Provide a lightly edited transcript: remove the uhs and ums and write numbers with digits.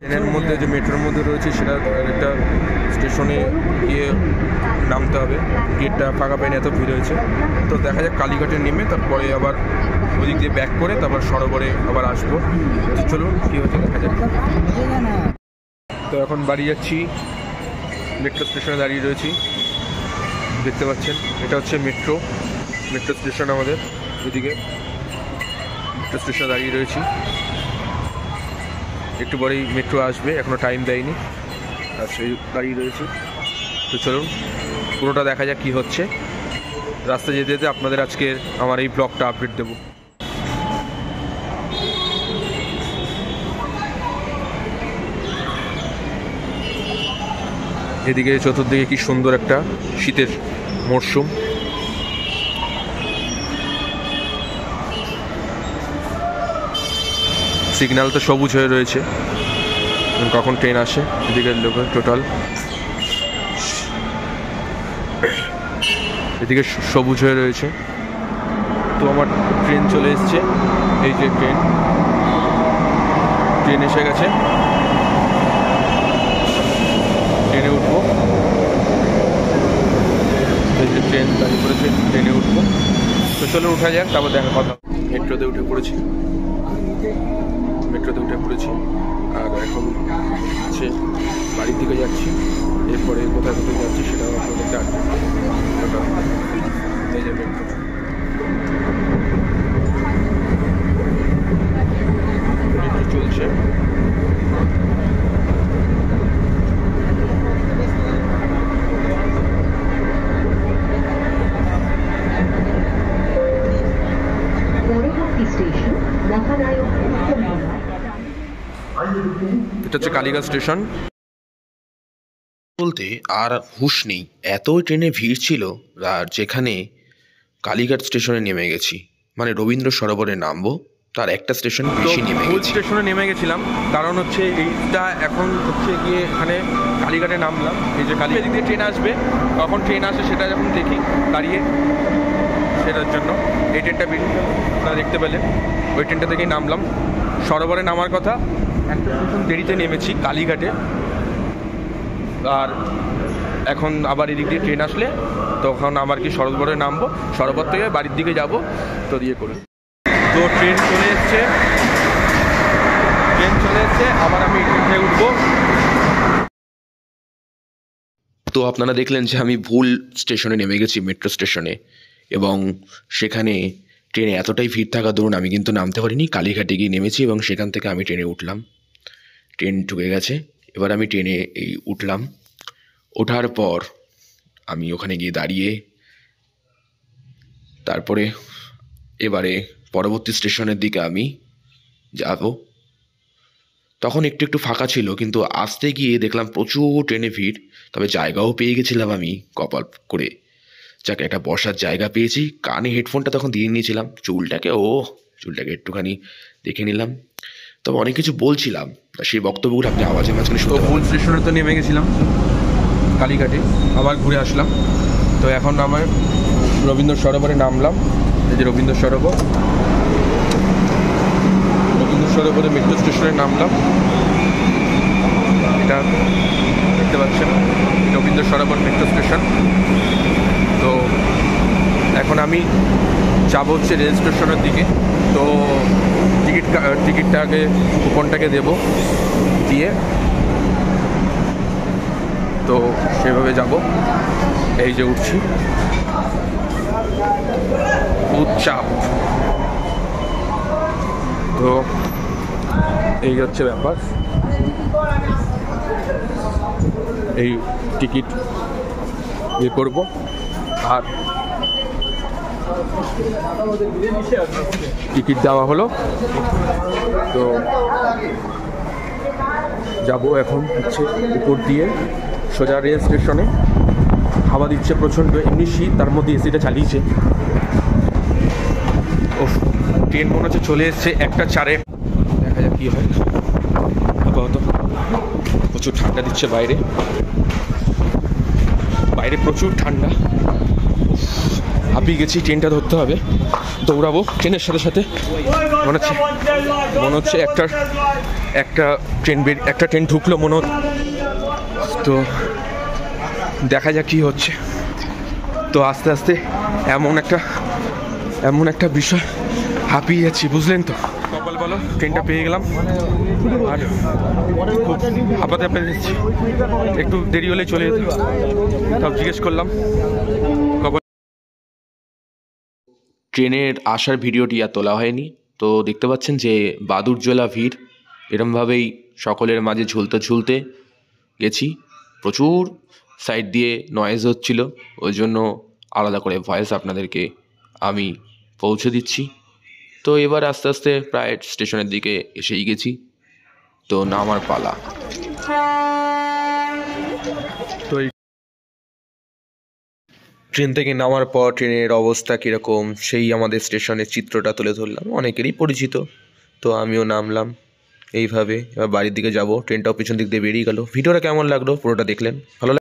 ট্রেনের মধ্যে যে মেট্রোর মধ্যে রয়েছে সেটা একটা স্টেশনে গিয়ে নামতে হবে। গেটটা ফাঁকা পায়নি, এত ভিড় হয়েছে। তো দেখা যাক কালীঘাটে নেমে তারপরে আবার ওদিক দিয়ে ব্যাক করে তারপর সরোবরে আবার আসবো। তো চলুন কী হচ্ছে দেখা যাক। তো এখন বাড়ি যাচ্ছি, মেট্রো স্টেশনে দাঁড়িয়ে রয়েছি, দেখতে পাচ্ছেন এটা হচ্ছে মেট্রো স্টেশন আমাদের। এদিকে মেট্রো স্টেশনে দাঁড়িয়ে রয়েছি, একটু পরেই মেট্রো আসবে, এখনও টাইম দেয়নি, আর সেই দাঁড়িয়ে রয়েছি। তো চলুন পুরোটা দেখা যাক কী হচ্ছে। রাস্তা যেতে যেতে আপনাদের আজকের আমার এই ব্লগটা আপডেট দেবো। এদিকে চতুর্দিকে কি সুন্দর একটা শীতের মরশুম। সিগন্যাল তো সবুজ হয়ে রয়েছে, কখন ট্রেন আসে এদিকে লোকাল টোটাল এদিকে সবুজ হয়ে রয়েছে। তো আমার ট্রেন চলে এসছে, এই যে ট্রেন এসে গেছে, ট্রেনে উঠবো। এই যে ট্রেন দাঁড়িয়ে পড়েছে, ট্রেনে উঠবো। তো চলো উঠা যাক, তারপর দেখা কথা। মেট্রোতে উঠে পড়েছি আর এখন হচ্ছে বাড়ির দিকে যাচ্ছি। এরপরে কোথায় যাচ্ছি সেটাও আপনাদের জানবো। এই যে মেট্রো চলছে। এটা হচ্ছে কালীঘাট স্টেশন। বলতে আর হুঁশ নেই, এতই ট্রেনে ভিড় ছিল। আর যেখানে কালীঘাট স্টেশনে নেমে গেছি, মানে রবীন্দ্র সরোবরে নামবো, তার একটা স্টেশন বেশি নেমে গেছি। স্টেশনে নেমে গেছিলাম, কারণ হচ্ছে এইটা এখন হচ্ছে গিয়ে এখানে কালীঘাটে নামলাম। এই যে কালীঘাট দিকে ট্রেন আসবে, কখন ট্রেন আসে সেটা যখন দেখি দাঁড়িয়ে, সেটার জন্য এই ট্রেনটা বেরিয়ে আপনারা দেখতে পেলেন, ওই ট্রেনটা থেকেই নামলাম। সরোবরে নামার কথা, একটা স্টেশন দেরিতে নেমেছি কালীঘাটে। আর এখন আবার এদিক দিয়ে ট্রেন আসলে তখন আবার কি সরোবরে নামবো, সরোবর থেকে বাড়ির দিকে যাব। তো দিয়ে করে তো ট্রেন চলে এসছে, আবার আমি ট্রেন থেকে উঠবো। তো আপনারা দেখলেন যে আমি ভুল স্টেশনে নেমে গেছি, মেট্রো স্টেশনে, এবং সেখানে ট্রেনে এতটাই ভিড় থাকা দরুন আমি কিন্তু নামতে পারিনি। কালীঘাটে গিয়ে নেমেছি এবং সেখান থেকে আমি ট্রেনে উঠলাম। ট্রেন ঢুকে গেছে, এবার আমি ট্রেনে উঠলাম। ওঠার পর আমি ওখানে গিয়ে দাঁড়িয়ে তারপরে এবারে পরবর্তী স্টেশনের দিকে আমি যাব। তখন একটু ফাঁকা ছিল, কিন্তু আসতে গিয়ে দেখলাম প্রচুর ট্রেনে ভিড়। তবে জায়গাও পেয়ে গেছিলাম আমি কপাল করে, যাকে একটা বসার জায়গা পেয়েছি। কানে হেডফোনটা তখন দিয়ে নিয়েছিলাম, চুলটাকে একটুখানি দেখে নিলাম। তবে অনেক কিছু বলছিলাম, সেই বক্তব্যগুলো আপনি আওয়াজের মাঝখানে শুনতে পাবেন। ভুল স্টেশনে তো নেমে গেছিলাম কালীঘাটে, আবার ঘুরে আসলাম। তো এখন আমার রবীন্দ্র সরোবরে নামলাম। এই যে রবীন্দ্র সরোবরে মেট্রো স্টেশনে নামলাম। এটা দেখতে পাচ্ছেন রবীন্দ্র সরোবর মেট্রো স্টেশন। তো এখন আমি যাব হচ্ছে রেল স্টেশনের দিকে। তো টিকিটটাকে কুপনটাকে দেব, দিয়ে তো সেভাবে যাব। এই যে উঠছি, চাপ। তো এই হচ্ছে ব্যাপার। এই টিকিট করব, আর টিকিট দেওয়া হলো। তো যাব এখন হচ্ছে উপর দিয়ে সোজা রেল স্টেশনে। হাওয়া দিচ্ছে প্রচণ্ড, এমনি শীত, তার মধ্যে এসিটা চালিয়েছে। ও ট্রেন মনে হচ্ছে চলে এসছে 1:04। দেখা যাক কী হয়। আপাতত প্রচুর ঠান্ডা দিচ্ছে বাইরে প্রচুর ঠান্ডা। হাঁপিয়ে গেছি, ট্রেনটা ধরতে হবে, দৌড়াবো ট্রেনের সাথে সাথে। মনে হচ্ছে 1:00 একটা ট্রেন ঢুকলো মনে হতো। তো দেখা যাক কী হচ্ছে। তো আস্তে আস্তে এমন একটা বিষয় হাঁপিয়ে যাচ্ছি, বুঝলেন তো। কপাল বলো, ট্রেনটা পেয়ে গেলাম আর খুব হাঁপাতে যাচ্ছি। একটু দেরি হলে চলে যেত, সব জিজ্ঞেস করলাম। ট্রেনের আসার ভিডিওটি আর তোলা হয়নি, তো দেখতে পাচ্ছেন যে বাদুড়জোলা ভিড়। এরমভাবেই সকলের মাঝে ঝুলতে ঝুলতে গেছি। প্রচুর সাইড দিয়ে নয়েজ হচ্ছিল, ওই জন্য আলাদা করে ভয়েস আপনাদেরকে আমি পৌঁছে দিচ্ছি। তো এবার আস্তে আস্তে প্রায় স্টেশনের দিকে এসেই গেছি। তো নামার পালা। তো ট্রেন থেকে নামার পর ট্রেনের অবস্থা কীরকম সেই আমাদের স্টেশনের চিত্রটা তুলে ধরলাম, অনেকেরই পরিচিত। তো আমিও নামলাম এইভাবে। এবার বাড়ির দিকে যাব, ট্রেনটাও পিছন দিক দিয়ে বেরিয়ে গেল। ভিডিওটা কেমন লাগলো পুরোটা দেখলেন, ভালো